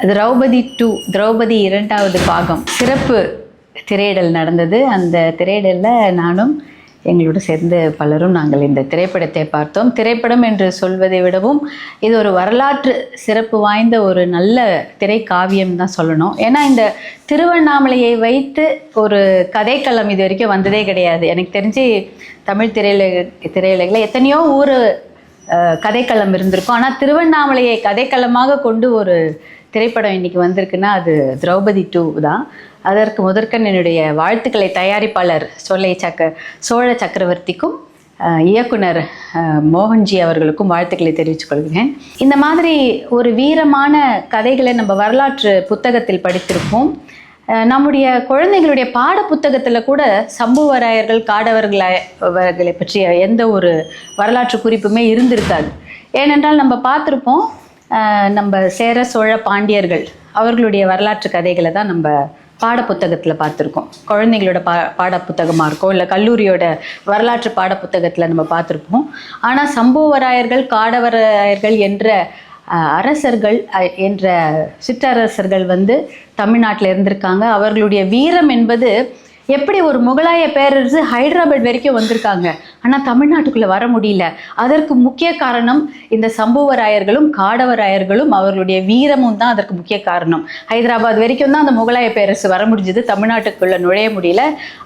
திரௌபதி 2, திரௌபதி 2வது பாகம் சிறப்பு திரையிடல் நடந்தது. அந்த திரையிடலில் நானும் எங்களோடு சேர்ந்து பலரும் நாங்கள் இந்த திரைப்படத்தை பார்த்தோம். திரைப்படம் என்று சொல்வதை விடவும் இது ஒரு வரலாற்று சிறப்பு வாய்ந்த ஒரு நல்ல திரைக்காவியம் தான் சொல்லணும். ஏன்னா இந்த திருவண்ணாமலையை வைத்து ஒரு கதைக்களம் இது வரைக்கும் வந்ததே கிடையாது. எனக்கு தெரிஞ்சு தமிழ் திரையுலகில் எத்தனையோ ஊர் கதைக்களம் இருந்திருக்கும். ஆனால் திருவண்ணாமலையை கதைக்களமாக கொண்டு ஒரு திரைப்படம் இன்றைக்கி வந்திருக்குன்னா அது திரௌபதி 2 தான். அதற்கு முதற்கண் என்னுடைய வாழ்த்துக்களை தயாரிப்பாளர் சோழ சக்கரவர்த்திக்கும் இயக்குனர் மோகன்ஜி அவர்களுக்கும் வாழ்த்துக்களை தெரிவித்துக் கொள்கிறேன். இந்த மாதிரி ஒரு வீரமான கதைகளை நம்ம வரலாற்று புத்தகத்தில் படித்திருப்போம். நம்முடைய குழந்தைகளுடைய பாட புத்தகத்தில் கூட சம்புவராயர்கள் காடவர்களை பற்றிய எந்த ஒரு வரலாற்று குறிப்புமே இருந்திருக்காது. ஏனென்றால் நம்ம பார்த்துருப்போம், நம்ம சேர சோழ பாண்டியர்கள் அவர்களுடைய வரலாற்று கதைகளை தான் நம்ம பாட புத்தகத்தில் பார்த்துருக்கோம். குழந்தைங்களோட பாட புத்தகமாக இருக்கும், இல்லை கல்லூரியோட வரலாற்று பாட புத்தகத்தில் நம்ம பார்த்துருப்போம். ஆனால் சம்புவராயர்கள் காடவராயர்கள் என்ற அரசர்கள் என்ற சிற்றரசர்கள் தமிழ்நாட்டில் இருந்திருக்காங்க. அவர்களுடைய வீரம் என்பது எப்படி ஒரு முகலாய பேரரசு ஹைதராபாத் வரைக்கும் வந்திருக்காங்க, ஆனால் தமிழ்நாட்டுக்குள்ளே வர முடியல. அதற்கு முக்கிய காரணம் இந்த சம்புவராயர்களும் காடவராயர்களும் அவர்களுடைய வீரமும் தான் அதற்கு முக்கிய காரணம். ஹைதராபாத் வரைக்கும் தான் அந்த முகலாய பேரரசு வர முடிஞ்சது, தமிழ்நாட்டுக்குள்ளே நுழைய முடியல.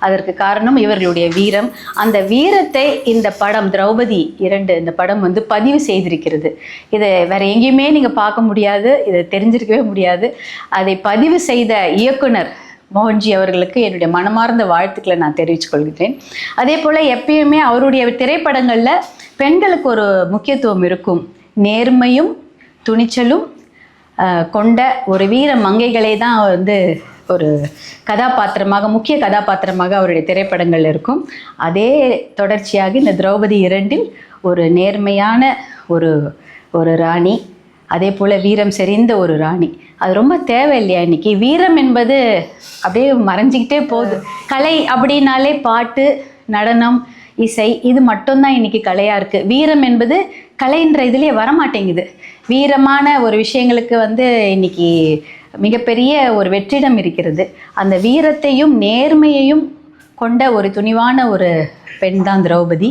அதற்கு காரணம் இவர்களுடைய வீரம். அந்த வீரத்தை இந்த படம் திரௌபதி 2 இந்த படம் பதிவு செய்திருக்கிறது. இதை வேற எங்கேயுமே நீங்கள் பார்க்க முடியாது, இதை தெரிஞ்சிருக்கவே முடியாது. அதை பதிவு செய்த இயக்குனர் மோகன்ஜி அவர்களுக்கு என்னுடைய மனமார்ந்த வாழ்த்துக்களை நான் தெரிவித்துக் கொள்கிறேன். அதே போல் எப்பயுமே அவருடைய திரைப்படங்களில் பெண்களுக்கு ஒரு முக்கியத்துவம் இருக்கும். நேர்மையும் துணிச்சலும் கொண்ட ஒரு வீர மங்கைகளை தான் ஒரு கதாபாத்திரமாக, முக்கிய கதாபாத்திரமாக அவருடைய திரைப்படங்கள் இருக்கும். அதே தொடர்ச்சியாக இந்த திரௌபதி 2 ஒரு நேர்மையான ஒரு ராணி, அதே போல் வீரம் செறிந்த ஒரு ராணி. அது ரொம்ப தேவை இல்லையா? இன்னைக்கு வீரம் என்பது அப்படியே மறைஞ்சிக்கிட்டே போகுது. கலை அப்படின்னாலே பாட்டு, நடனம், இசை, இது மட்டும்தான் இன்னைக்கு கலையாக இருக்குது. வீரம் என்பது கலைன்ற இதுலேயே வரமாட்டேங்குது. வீரமான ஒரு விஷயங்களுக்கு இன்னைக்கு மிகப்பெரிய ஒரு வெற்றிடம் இருக்கிறது. அந்த வீரத்தையும் நேர்மையையும் கொண்ட ஒரு துணிவான ஒரு பெண் தான் திரௌபதி.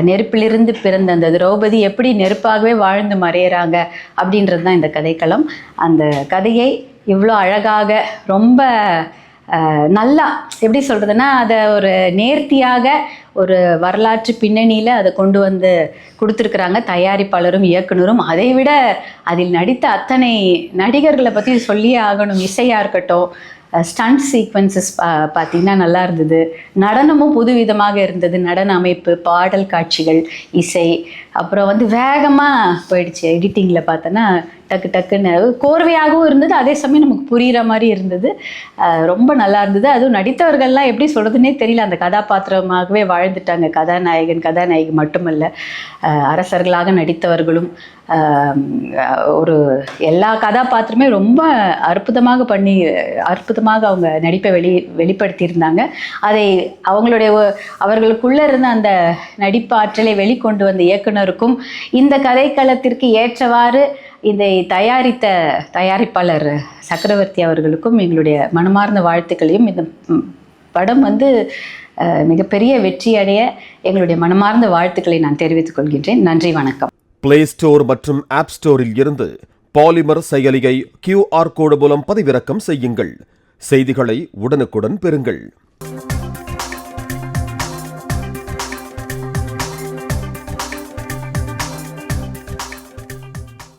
நெருப்பிலிருந்து பிறந்த அந்த திரௌபதி எப்படி நெருப்பாகவே வாழ்ந்து மறையிறாங்க அப்படின்றது தான் இந்த கதைக்களம். அந்த கதையை இவ்வளோ அழகாக, ரொம்ப நல்லா, எப்படி சொல்கிறதுனா, அதை ஒரு நேர்த்தியாக ஒரு வரலாற்று பின்னணியில் அதை கொண்டு கொடுத்துருக்குறாங்க தயாரிப்பாளரும் இயக்குனரும். அதை விட அதில் நடித்த அத்தனை நடிகர்களை பற்றி சொல்லியே ஆகணும். இசையாக இருக்கட்டும், ஸ்டண்ட் சீக்வன்சஸ் பார்த்திங்கன்னா நல்லா இருந்தது. நடனமும் புதுவிதமாக இருந்தது. நடன அமைப்பு, பாடல் காட்சிகள், இசை, அப்புறம் வேகமாக போயிடுச்சு. எடிட்டிங்கில் பார்த்தோன்னா டக்கு டக்குன்னு கோர்வையாகவும் இருந்தது, அதே சமயம் நமக்கு புரிகிற மாதிரி இருந்தது. ரொம்ப நல்லா இருந்தது. அதுவும் நடித்தவர்கள்லாம் எப்படி சொல்கிறதுனே தெரியல, அந்த கதாபாத்திரமாகவே வாழ்ந்துட்டாங்க. கதாநாயகி மட்டுமல்ல, அரசர்களாக நடித்தவர்களும் ஒரு எல்லா கதாபாத்திரமே ரொம்ப அற்புதமாக அவங்க நடிப்பை வெளிப்படுத்தியிருந்தாங்க. அதை அவர்களுக்குள்ளே இருந்த அந்த நடிப்பு ஆற்றலை வெளிக்கொண்டு வந்த இயக்குனருக்கும் இந்த கதைக்களத்திற்கு ஏற்றவாறு இதை தயாரித்த தயாரிப்பாளர் சக்கரவர்த்தி அவர்களுக்கும் எங்களுடைய மனமார்ந்த வாழ்த்துக்களையும், இந்த படம் மிகப்பெரிய வெற்றியடைய எங்களுடைய மனமார்ந்த வாழ்த்துக்களை நான் தெரிவித்துக் கொள்கின்றேன். நன்றி, வணக்கம். பிளே ஸ்டோர் மற்றும் ஆப் ஸ்டோரில் இருந்து பாலிமர் செயலியை QR கோடு மூலம் பதிவிறக்கம் செய்யுங்கள். செய்திகளை உடனுக்குடன் பெறுங்கள்.